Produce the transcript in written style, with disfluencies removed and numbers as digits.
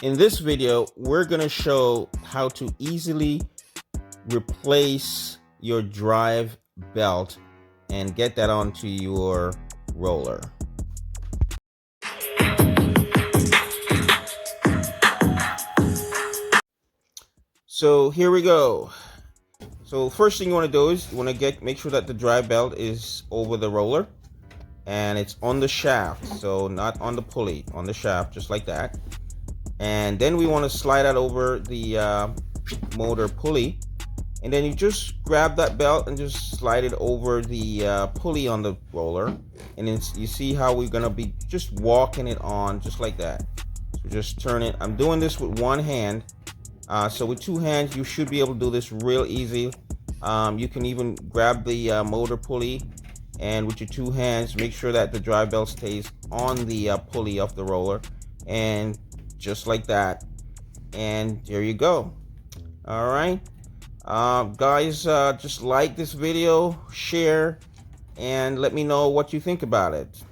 In this video, we're going to show how to easily replace your drive belt and get that onto your roller. So here we go. So first thing you want to do is you want to make sure that the drive belt is over the roller and it's on the shaft, so not on the pulley, on the shaft, just like that. And then we want to slide that over the motor pulley, and then you just grab that belt and just slide it over the pulley on the roller, and then you see how we're gonna be just walking it on just like that. So just turn it. I'm doing this with one hand, so with two hands you should be able to do this real easy. You can even grab the motor pulley, and with your two hands make sure that the drive belt stays on the pulley of the roller, and just like that, and there you go. All right, guys, just like this video, share, and let me know what you think about it.